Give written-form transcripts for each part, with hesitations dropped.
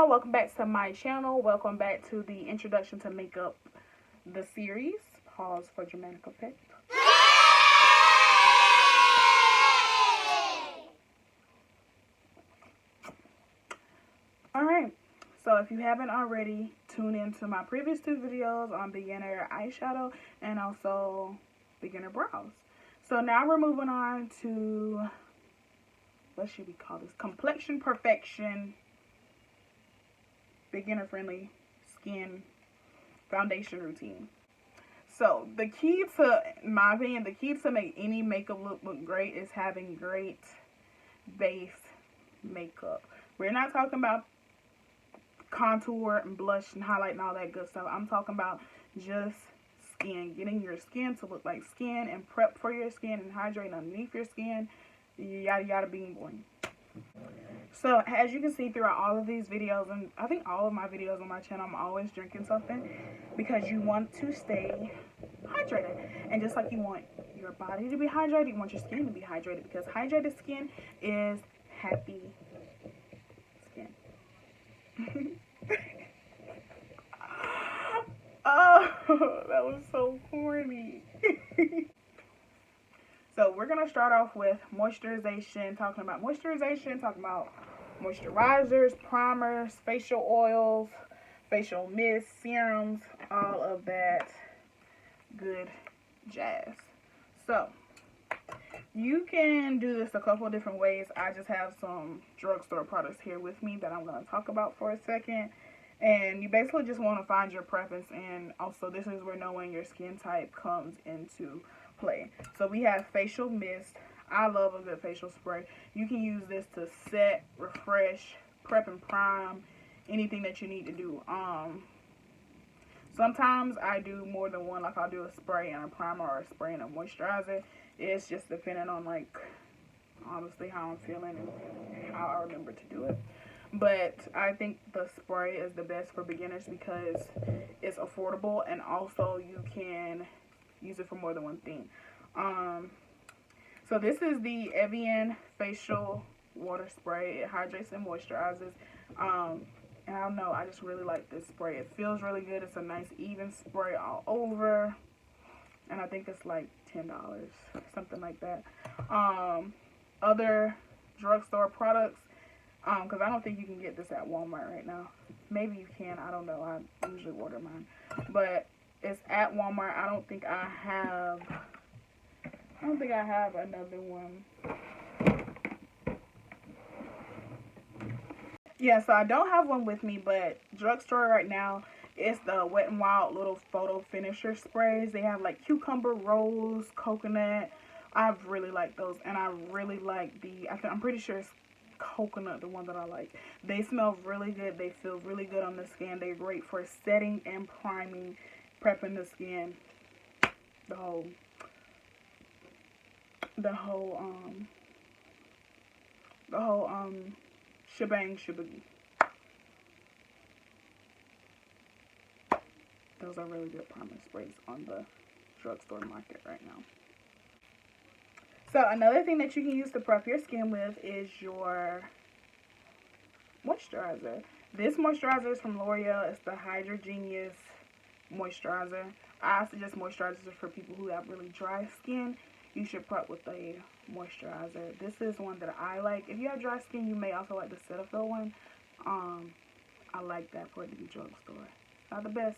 y'all, welcome back to my channel. Welcome back to the introduction to makeup, the series. Pause for dramatic effect. Alright, so if you haven't already, tune into my previous two videos on beginner eyeshadow and also beginner brows. So now we're moving on to, what should we call this? Complexion Perfection beginner friendly skin foundation routine. So the key to, in my opinion, the key to make any makeup look great is having great base makeup. We're not talking about contour and blush and highlight and all that good stuff. I'm talking about just skin, getting your skin to look like skin and prep for your skin and hydrating underneath your skin, yada yada bing boing. So as you can see throughout all of these videos, and I think all of my videos on my channel, I'm always drinking something because you want to stay hydrated. And just like you want your body to be hydrated, you want your skin to be hydrated, because hydrated skin is happy skin. Oh, that was so corny. So we're going to start off with moisturization, talking about moisturizers, primers, facial oils, facial mist, serums, all of that good jazz. So you can do this a couple of different ways. I just have some drugstore products here with me that I'm going to talk about for a second. And you basically just want to find your preference, and also this is where knowing your skin type comes into play. So we have facial mist. I love a good facial spray. You can use this to set, refresh, prep and prime, anything that you need to do. Sometimes I do more than one, like I'll do a spray and a primer or a spray and a moisturizer. It's just depending on, like, honestly how I'm feeling and how I remember to do it. But I think the spray is the best for beginners because it's affordable, and also you can use it for more than one thing. So this is the Evian facial water spray. It hydrates and moisturizes. And I don't know, I just really like this spray. It feels really good. It's a nice even spray all over, and I think it's like $10, something like that. Other drugstore products, because I don't think you can get this at Walmart right now. Maybe you can, I don't know. I usually order mine, but it's at Walmart. I don't think I have another one. Yeah, so I don't have one with me, but drugstore right now, it's the Wet n Wild little photo finisher sprays. They have like cucumber, rose, coconut. I really like those, and I really like I'm pretty sure it's coconut, the one that I like. They smell really good. They feel really good on the skin. They're great for setting and priming, prepping the skin, the whole shebang sheboogie. Those are really good primer sprays on the drugstore market right now. So another thing that you can use to prep your skin with is your moisturizer. This moisturizer is from L'Oreal. It's the Hydra Genius moisturizer. I suggest moisturizers for people who have really dry skin. You should prep with a moisturizer. This is one that I like. If you have dry skin, you may also like the Cetaphil one. I like that for it to be drugstore. Not the best,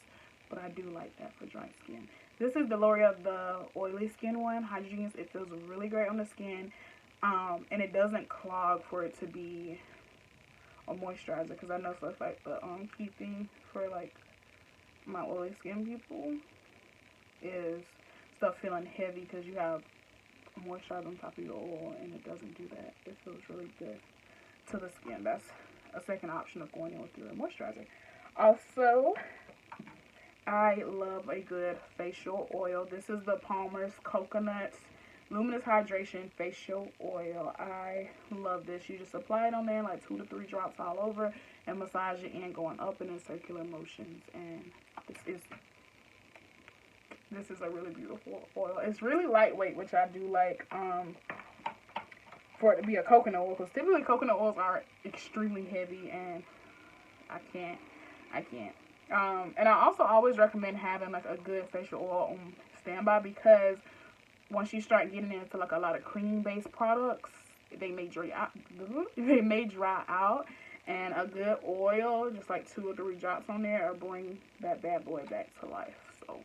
but I do like that for dry skin. This is the L'Oreal, the oily skin one, Hydra Genius. It feels really great on the skin, and it doesn't clog for it to be a moisturizer, because I know for like the key thing for like my oily skin people is stuff feeling heavy because you have moisturizer on top of your oil, and it doesn't do that. It feels really good to the skin. That's a second option of going in with your moisturizer. Also, I love a good facial oil. This is the Palmer's Coconut Luminous Hydration Facial Oil. I love this. You just apply it on there, like 2 to 3 drops all over, and massage it in, going up and in circular motions. And this is a really beautiful oil. It's really lightweight, which I do like. For it to be a coconut oil, because typically coconut oils are extremely heavy, and I can't. And I also always recommend having like a good facial oil on standby, because once you start getting into like a lot of cream based products, they may dry out. And a good oil, just like 2 or 3 drops on there, will bring that bad boy back to life. So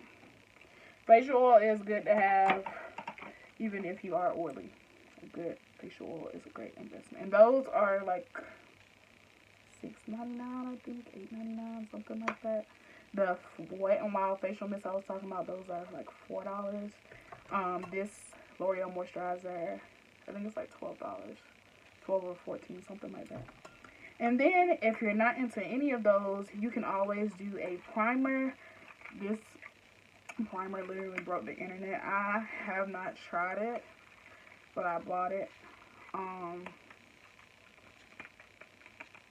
facial oil is good to have, even if you are oily. A good facial oil is a great investment. And those are like $6.99, I think, $8.99, something like that. The Wet n Wild facial mist I was talking about, those are like $4. This L'Oreal moisturizer, I think it's like $12, 12 or 14, something like that. And then if you're not into any of those, you can always do a primer. This primer literally broke the internet. I have not tried it, but I bought it.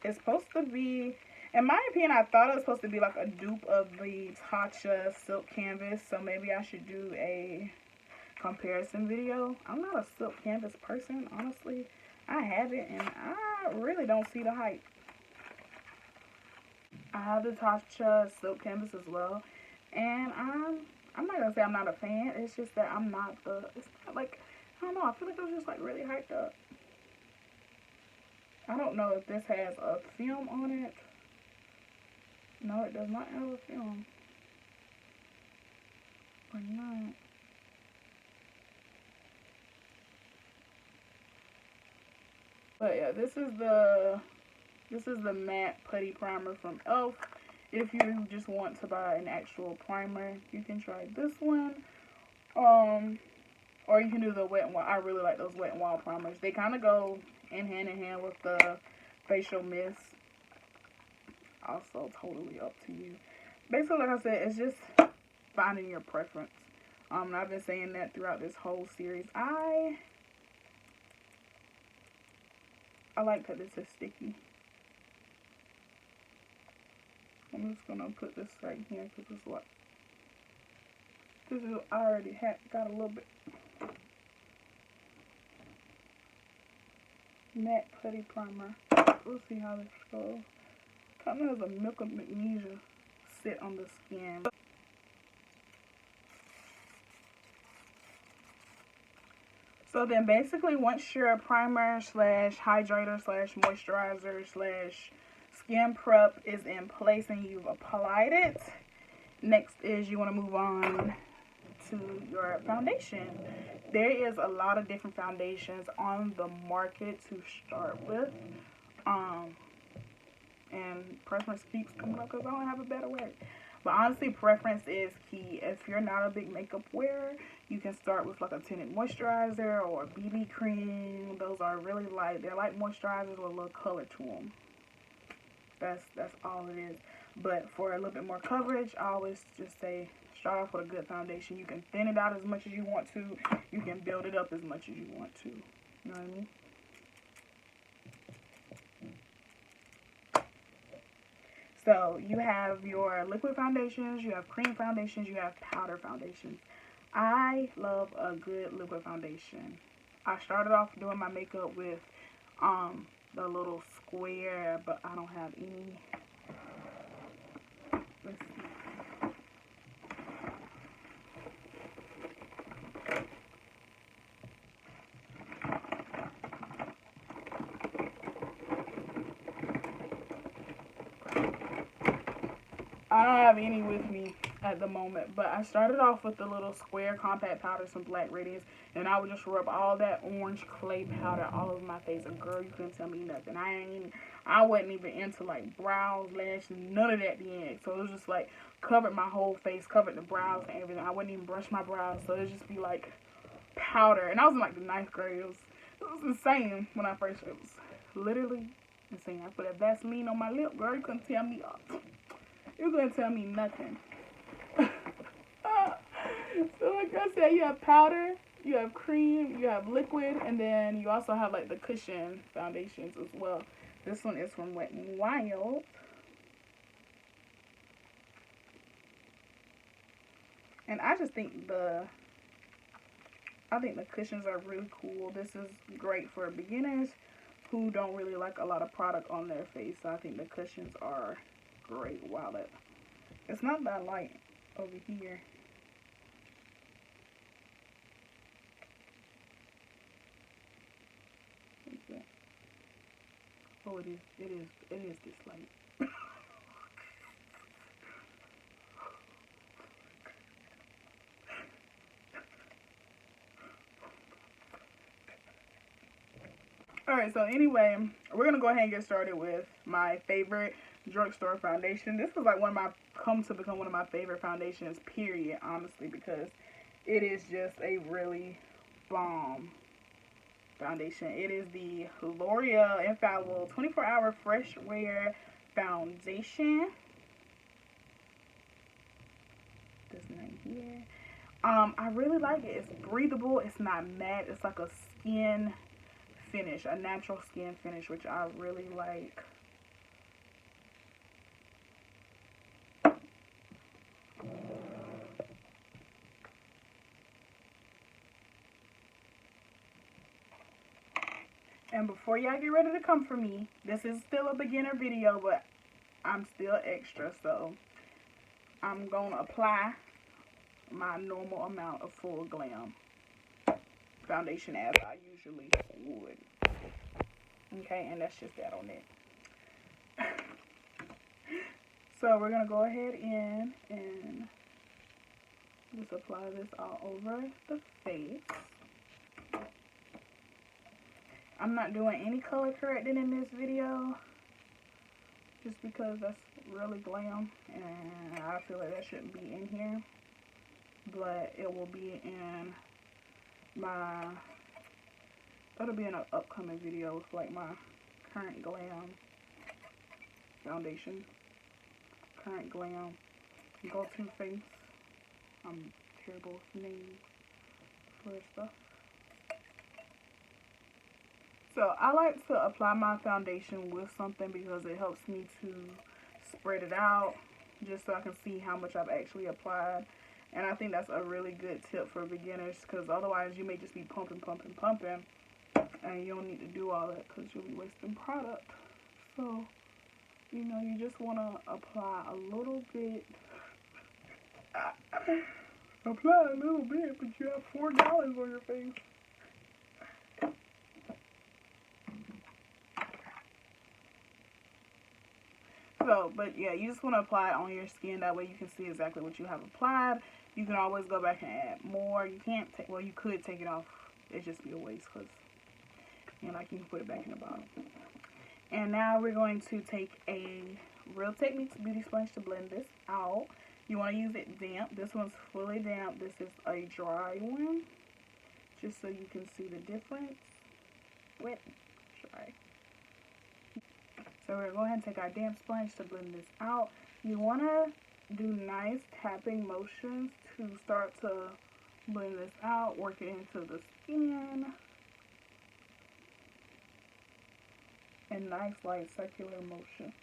It's supposed to be, in my opinion, I thought it was supposed to be like a dupe of the Tatcha Silk Canvas, so maybe I should do a comparison video. I'm not a Silk Canvas person, honestly. I have it, and I really don't see the hype. I have the Tatcha Silk Canvas as well, and I'm not gonna say I'm not a fan. It's just that I'm not the, it's not like, I don't know, I feel like it was just like really hyped up. I don't know if this has a film on it. No, it does not have a film. Or not. But yeah, this is the matte putty primer from e.l.f. If you just want to buy an actual primer, you can try this one. Or you can do the Wet n Wild. I really like those Wet n Wild primers. They kind of go in hand with the facial mist. Also totally up to you. Basically, like I said, it's just finding your preference. And I've been saying that throughout this whole series. I like that this is sticky. I'm just gonna put this right here because it's what this is. I already got a little bit matte putty primer. We'll see how this goes. Kind of has a milk of magnesia sit on the skin. So then basically, once your primer slash hydrator slash moisturizer slash skin prep is in place and you've applied it, next is you want to move on to your foundation. There is a lot of different foundations on the market to start with. And preference keeps coming up because I don't have a better word. But honestly, preference is key. If you're not a big makeup wearer, you can start with like a tinted moisturizer or a BB cream. Those are really light. They're like moisturizers with a little color to them. That's all it is. But for a little bit more coverage, I always just say start off with a good foundation. You can thin it out as much as you want to. You can build it up as much as you want to. You know what I mean? So you have your liquid foundations, you have cream foundations, you have powder foundations. I love a good liquid foundation. I started off doing my makeup with the little square, but I don't have any. Let's see. I don't have any with me at the moment, but I started off with the little square compact powder, some Black Radiance, and I would just rub all that orange clay powder all over my face. And girl, you couldn't tell me nothing. I wasn't even into like brows, lashes, none of that then. So it was just like covered my whole face, covered the brows and everything. I wouldn't even brush my brows, so it would just be like powder. And I was in like the 9th grade. It was insane when I first. It was literally insane. I put that Vaseline on my lip, girl. You couldn't tell me. You couldn't tell me nothing. So like I said, you have powder, you have cream, you have liquid, and then you also have like the cushion foundations as well. This one is from Wet n Wild. And I just think the cushions are really cool. This is great for beginners who don't really like a lot of product on their face. So I think the cushions are great while it's not that light over here. Oh, it is this light. Alright, so anyway, we're going to go ahead and get started with my favorite drugstore foundation. This is like come to become one of my favorite foundations, period, honestly, because it is just a really bomb foundation. It is the L'Oreal Infallible 24-Hour Fresh Wear Foundation. This name here. I really like it. It's breathable. It's not matte. It's like a skin finish, a natural skin finish, which I really like. And before y'all get ready to come for me, this is still a beginner video, but I'm still extra, so I'm going to apply my normal amount of Full Glam foundation as I usually would. Okay, and that's just that on it. So we're going to go ahead and just apply this all over the face. I'm not doing any color correcting in this video, just because that's really glam, and I feel like that shouldn't be in here, but it will be in that'll be in an upcoming video with like my current glam foundation, current glam go-to face. I'm terrible with names for stuff. So I like to apply my foundation with something because it helps me to spread it out just so I can see how much I've actually applied. And I think that's a really good tip for beginners, because otherwise you may just be pumping, and you don't need to do all that because you'll be wasting product. So, you know, you just want to apply a little bit. Apply a little bit, but you have 4 gallons on your face. So, but yeah, you just want to apply it on your skin. That way you can see exactly what you have applied. You can always go back and add more. You can't take, well, you could take it off. It'd just be a waste because, you know, like you can put it back in the bottle. And now we're going to take a Real Techniques beauty sponge to blend this out. You want to use it damp. This one's fully damp. This is a dry one, just so you can see the difference. Wet, dry. So we're going to go ahead and take our damp sponge to blend this out. You want to do nice tapping motions to start to blend this out, work it into the skin. And nice light circular motion.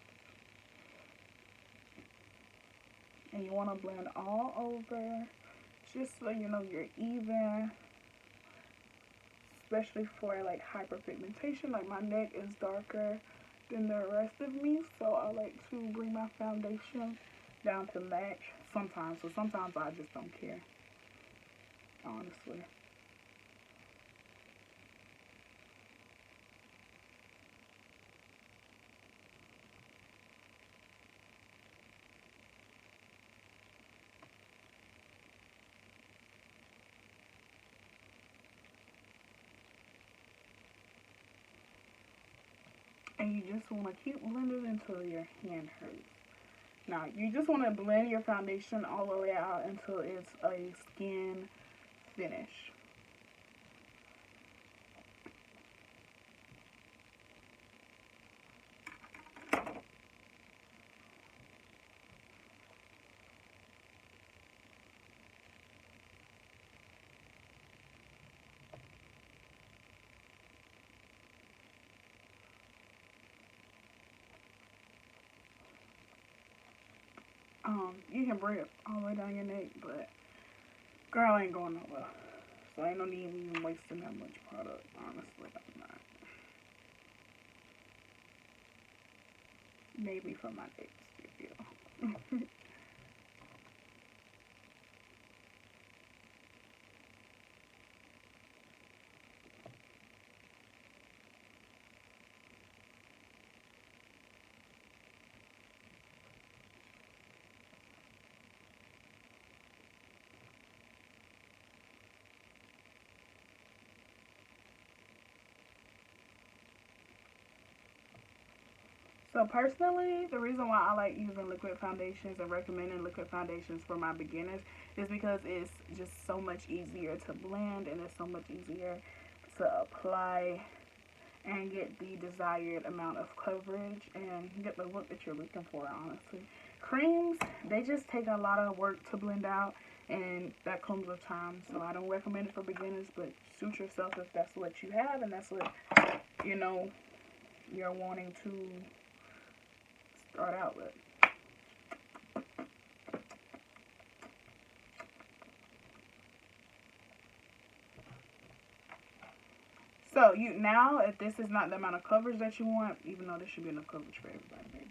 And you want to blend all over, just so you know you're even, especially for like hyperpigmentation. Like my neck is darker than the rest of me, so I like to bring my foundation down to match sometimes. So sometimes I just don't care, honestly. And you just want to keep blending until your hand hurts. Now, you just want to blend your foundation all the way out until it's a skin finish. You can bring it all the way down your neck, but girl, ain't going nowhere. So ain't no need in even wasting that much product, honestly. I'm not. maybe for my next video. So personally, the reason why I like using liquid foundations and recommending liquid foundations for my beginners is because it's just so much easier to blend and it's so much easier to apply and get the desired amount of coverage and get the look that you're looking for, honestly. Creams, they just take a lot of work to blend out, and that comes with time. So I don't recommend it for beginners, but suit yourself if that's what you have and that's what, you know, you're wanting to start out with. So now, if this is not the amount of coverage that you want, even though there should be enough coverage for everybody, maybe.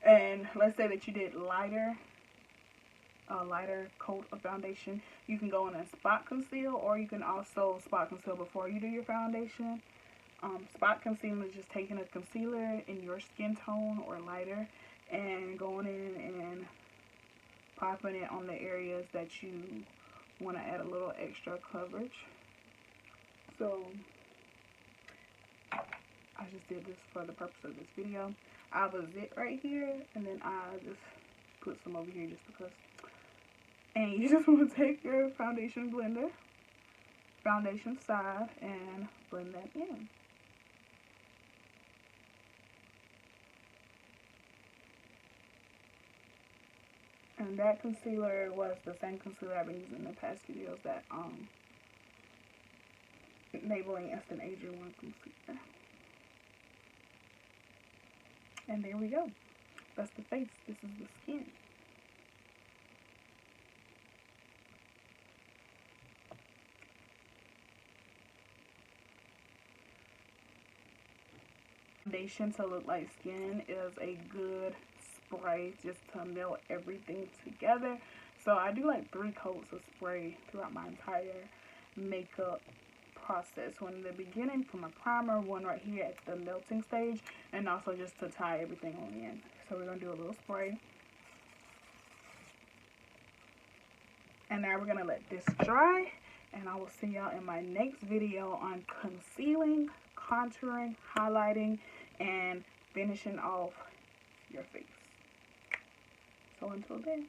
And let's say that you did lighter coat of foundation, you can go in and spot conceal, or you can also spot conceal before you do your foundation. Spot concealing is just taking a concealer in your skin tone or lighter and going in and popping it on the areas that you want to add a little extra coverage. So I just did this for the purpose of this video. I have a zit right here, and then I just put some over here just because. And you just want to take your foundation blender, foundation side, and blend that in. And that concealer was the same concealer I've been using in the past videos, that Maybelline Instant Aging One concealer. And there we go. That's the face. This is the skin. Foundation to look like skin is a good spray just to melt everything together. So I do like 3 coats of spray throughout my entire makeup process. One in the beginning for my primer, one right here at the melting stage, and also just to tie everything on in. So we're going to do a little spray. And now we're going to let this dry, and I will see y'all in my next video on concealing, contouring, highlighting, and finishing off your face. So until then.